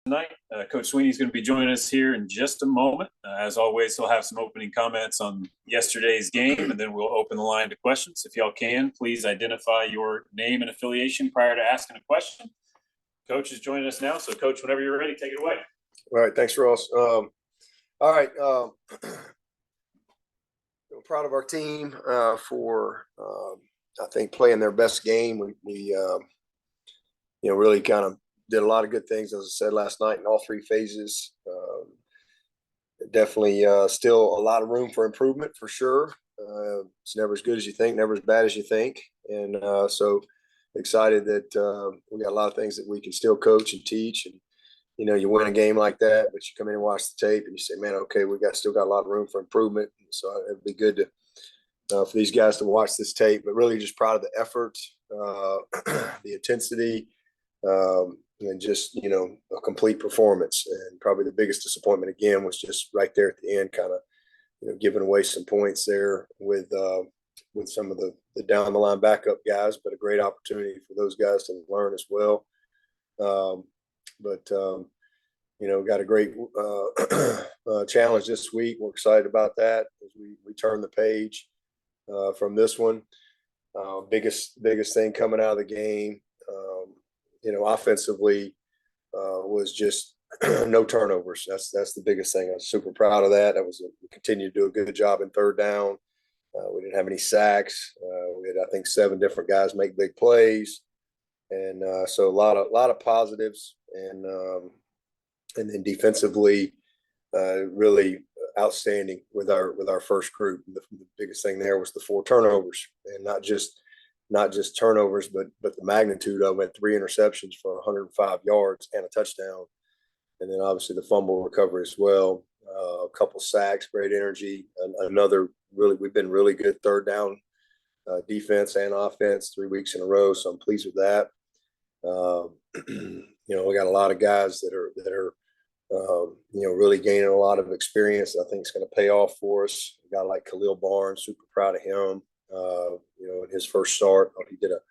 tonight. Coach Swinney is going to be joining us here in just a moment. As always, he'll have some opening comments on yesterday's game, and then we'll open the line to questions. If y'all can, please identify your name and affiliation prior to asking a question. Coach is joining us now, so Coach, whenever you're ready, take it away. All right, thanks, Ross. All right, I'm proud of our team for I think playing their best game. We really kind of did a lot of good things, as I said last night, in all three phases. Definitely still a lot of room for improvement for sure. It's never as good as you think, never as bad as you think. And so excited that we got a lot of things that we can still coach and teach. And, you win a game like that, but you come in and watch the tape and you say, man, okay, still got a lot of room for improvement. So it'd be good to for these guys to watch this tape, but really just proud of the effort, the intensity, and just, a complete performance. And probably the biggest disappointment again was just right there at the end, kind of, giving away some points there with some of the down the line backup guys, but a great opportunity for those guys to learn as well. Got a great challenge this week. We're excited about that as we turn the page from this one. Biggest thing coming out of the game, offensively, was just no turnovers. That's the biggest thing. I'm super proud of that. We continued to do a good job in third down. We didn't have any sacks. We had, I think, 7 different guys make big plays, and so a lot of positives. And then defensively, really outstanding with our first group. The biggest thing there was the 4 turnovers, and not just turnovers, but the magnitude of it. 3 interceptions for 105 yards and a touchdown, and then obviously the fumble recovery as well. A couple sacks, great energy. We've been really good third down defense and offense 3 weeks in a row, so I'm pleased with that. We got a lot of guys that are really gaining a lot of experience. I think it's going to pay off for us. A guy like Khalil Barnes, super proud of him. In his first start, he did a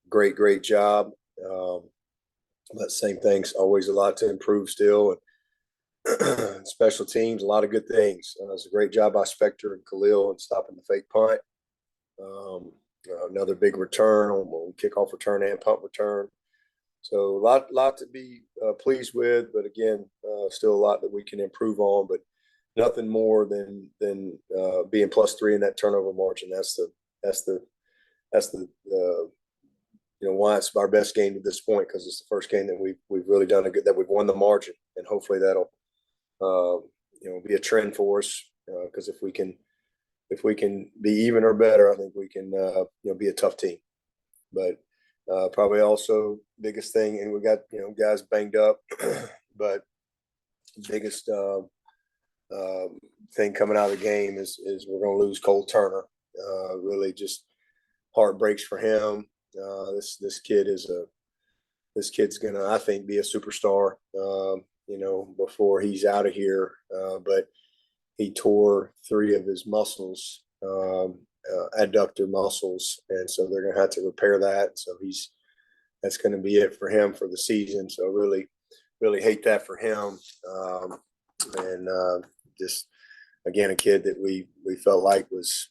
great job. But same things, always a lot to improve still. And special teams, a lot of good things. It's a great job by Spector and Khalil in stopping the fake punt. Another big return on kickoff return and punt return. So a lot to be pleased with, but again, still a lot that we can improve on. But nothing more than being +3 in that turnover margin. That's the why it's our best game to this point, because it's the first game that we've really done that we've won the margin, and hopefully that'll be a trend for us. Because if we can be even or better, I think we can be a tough team. But probably also biggest thing, and we got guys banged up, but biggest thing coming out of the game is we're going to lose Cole Turner. Really just heartbreaks for him. This kid's gonna, I think, be a superstar. Before he's out of here, but he tore 3 of his muscles. Adductor muscles, and so they're going to have to repair that. So that's going to be it for him for the season. So really hate that for him. Just again, a kid that we felt like was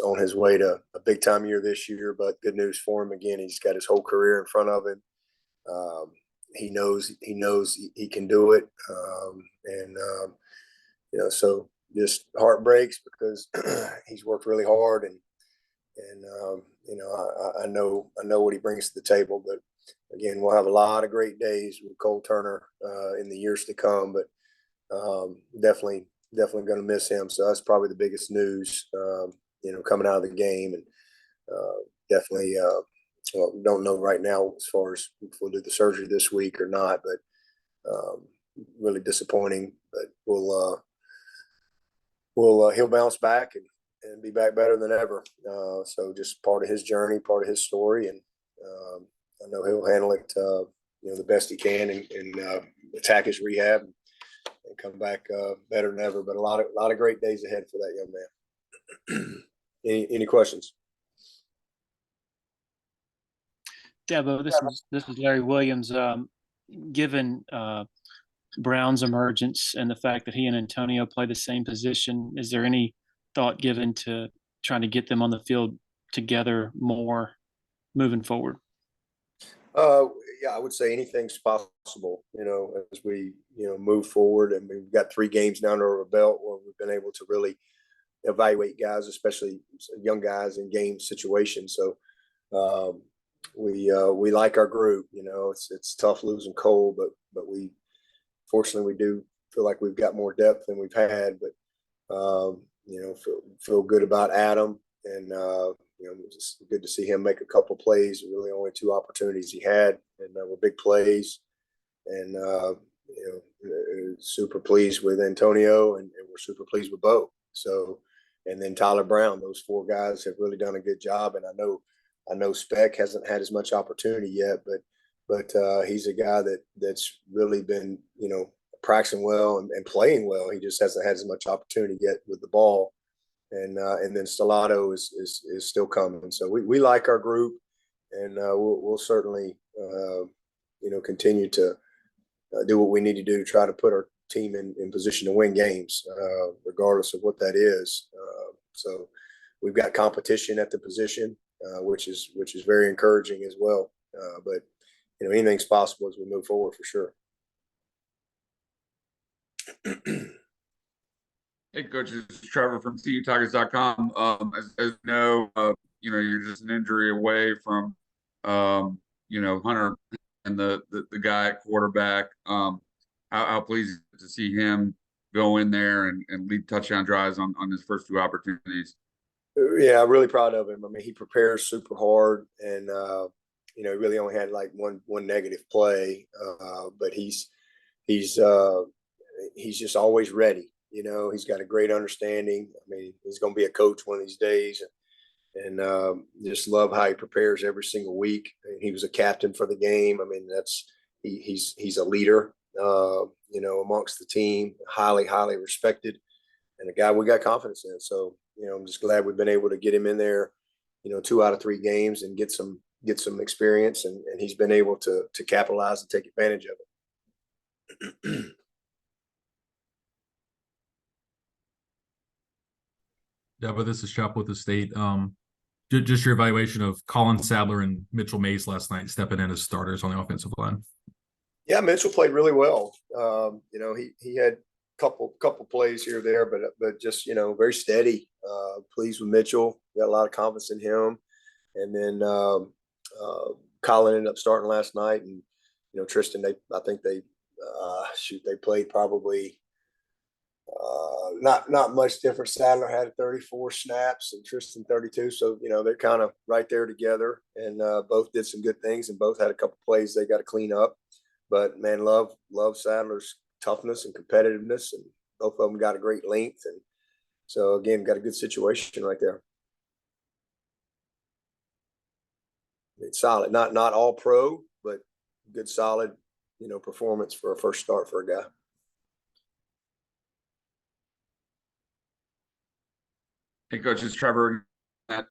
on his way to a big time year this year, but good news for him. Again, he's got his whole career in front of him. He knows he can do it. So just heartbreaks because he's worked really hard, and I know what he brings to the table. But again, we'll have a lot of great days with Cole Turner in the years to come. But definitely going to miss him. So that's probably the biggest news, coming out of the game. And definitely, don't know right now as far as if we'll do the surgery this week or not. But really disappointing. But he'll bounce back and be back better than ever. So just part of his journey, part of his story, and I know he'll handle it, the best he can, and attack his rehab and come back better than ever. But a lot of great days ahead for that young man. Any questions? Dabo, this is Larry Williams. Given Brown's emergence and the fact that he and Antonio play the same position, is there any thought given to trying to get them on the field together more moving forward? Yeah, I would say anything's possible, as we, move forward. And we've got 3 games now under our belt where we've been able to really evaluate guys, especially young guys in game situations. So we like our group. It's tough losing Cole, but fortunately we do feel like we've got more depth than we've had. But feel good about Adam, and just good to see him make a couple plays. Really, only 2 opportunities he had, and were big plays. And super pleased with Antonio, and we're super pleased with Bo. So, and then Tyler Brown. Those 4 guys have really done a good job. And I know Speck hasn't had as much opportunity yet, but he's a guy that's really been practicing well and playing well. He just hasn't had as much opportunity yet with the ball. And then Stellato is still coming. So we like our group, and we'll certainly continue to do what we need to do to try to put our team in position to win games, regardless of what that is. So we've got competition at the position, which is very encouraging as well. But anything's possible as we move forward for sure. Hey, Coach, this is Trevor from CUTigers.com. As you know, you're just an injury away from, Hunter and the guy at quarterback. How pleased to see him go in there and lead touchdown drives on his first 2 opportunities. Yeah, I'm really proud of him. I mean, he prepares super hard, and he really only had like one negative play, but he's just always ready. He's got a great understanding. I mean, he's going to be a coach one of these days, and just love how he prepares every single week. And he was a captain for the game. I mean, he's a leader, amongst the team, highly respected, and a guy we got confidence in. So, I'm just glad we've been able to get him in there, 2 out of 3 games and get some experience, and he's been able to capitalize and take advantage of it. Dabo, this is Shop with the State. Just your evaluation of Colin Sadler and Mitchell Mays last night, stepping in as starters on the offensive line. Yeah, Mitchell played really well. He had couple plays here or there, but just very steady. Pleased with Mitchell. Got a lot of confidence in him. And then Colin ended up starting last night, and Tristan. I think they played probably. Not much different. Sadler had 34 snaps and Tristan 32. So, they're kind of right there together, and both did some good things, and both had a couple plays they got to clean up. But man, love Sadler's toughness and competitiveness, and both of them got a great length. And so again, got a good situation right there. It's solid, not all pro, but good, solid, performance for a first start for a guy. Hey, Coach, it's Trevor. That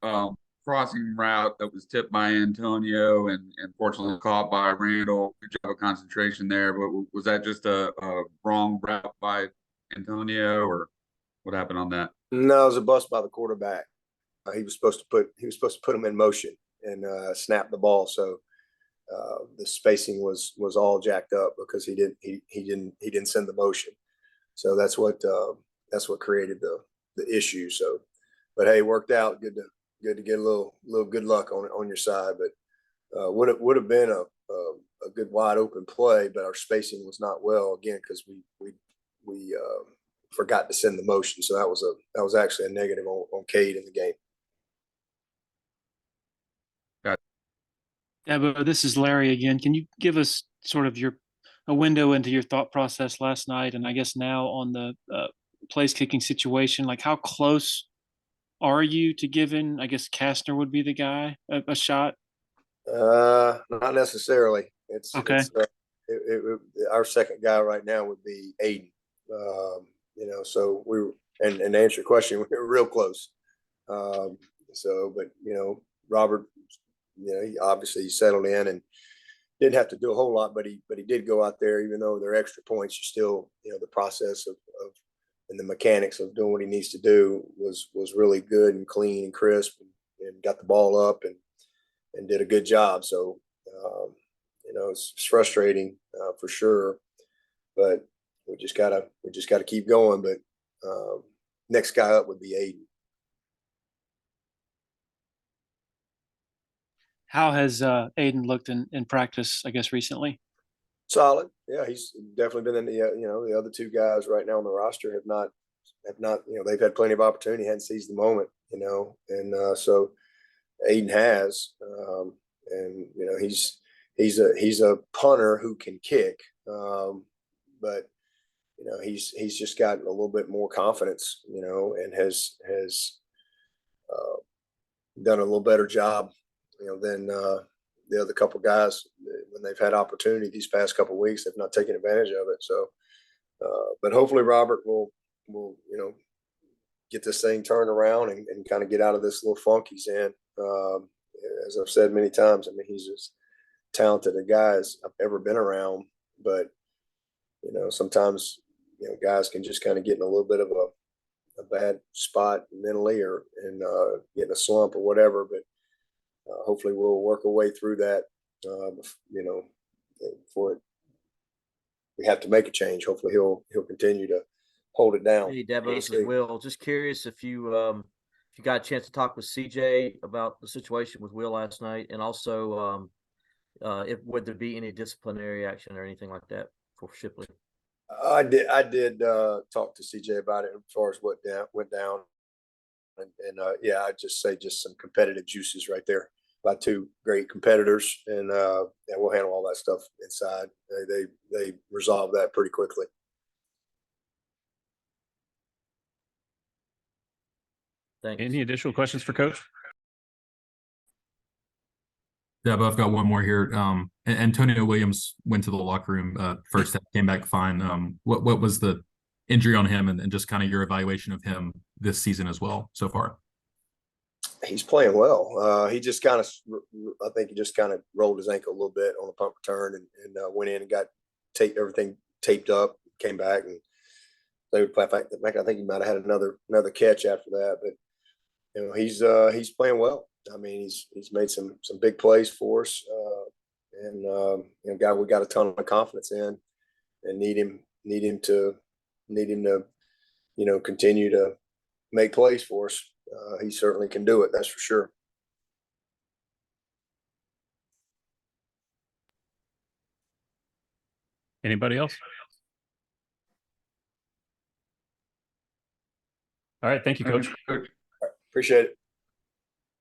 crossing route that was tipped by Antonio and fortunately caught by Randall. Good job of concentration there. But was that just a wrong route by Antonio, or what happened on that? No, it was a bust by the quarterback. He was supposed to put him in motion and snap the ball. So the spacing was all jacked up because he didn't send the motion. So that's what created the issue. So. But hey, it worked out. Good to get a little good luck on your side. But would have been a good wide open play, but our spacing was not well again because we forgot to send the motion. So that was actually a negative on Cade in the game. Yeah, but this is Larry again. Can you give us sort of a window into your thought process last night, and I guess now on the place kicking situation? Like, how close are you to giving, I guess Kastner would be the guy, a shot? Not necessarily. It's okay. Our second guy right now would be Aiden. So and to answer your question, we were real close. But Robert, he obviously settled in, and didn't have to do a whole lot, but he did go out there, even though they're extra points, you still, the process of and the mechanics of doing what he needs to do was really good and clean and crisp, and got the ball up and did a good job. So, it's frustrating for sure, but we just gotta keep going. But next guy up would be Aiden. How has Aiden looked in practice, I guess, recently? Solid. Yeah, he's definitely been in the other two guys right now on the roster have not, they've had plenty of opportunity, hadn't seized the moment, and so Aiden has, and he's a punter who can kick, but he's just gotten a little bit more confidence, and has done a little better job, than the other couple guys when they've had opportunity these past couple of weeks. They've not taken advantage of it. So, but hopefully Robert will get this thing turned around and kind of get out of this little funk he's in. As I've said many times, I mean, he's as talented a guy as I've ever been around, but sometimes guys can just kind of get in a little bit of a bad spot mentally or get in a slump or whatever. But hopefully we'll work our way through that. Before we have to make a change. Hopefully he'll continue to hold it down. Hey, Dabo, this is Will. Just curious if you got a chance to talk with CJ about the situation with Will last night, and also would there be any disciplinary action or anything like that for Shipley? I did talk to CJ about it as far as what went down, and yeah, I'd just say just some competitive juices right there by two great competitors, and we'll handle all that stuff inside. They resolve that pretty quickly. Thanks. Any additional questions for Coach? Dabo, I've got one more here. Antonio Williams went to the locker room first, came back fine. What was the injury on him, and just kind of your evaluation of him this season as well so far? He's playing well. He just I think he just kind of rolled his ankle a little bit on the punt return and went in and got everything taped up, came back, and they would play. In fact, I think he might have had another catch after that, but he's playing well. I mean, he's made some big plays for us, and guy we got a ton of confidence in, and need him to continue to make plays for us. He certainly can do it. That's for sure. Anybody else? All right. Thank you, Coach. Appreciate it.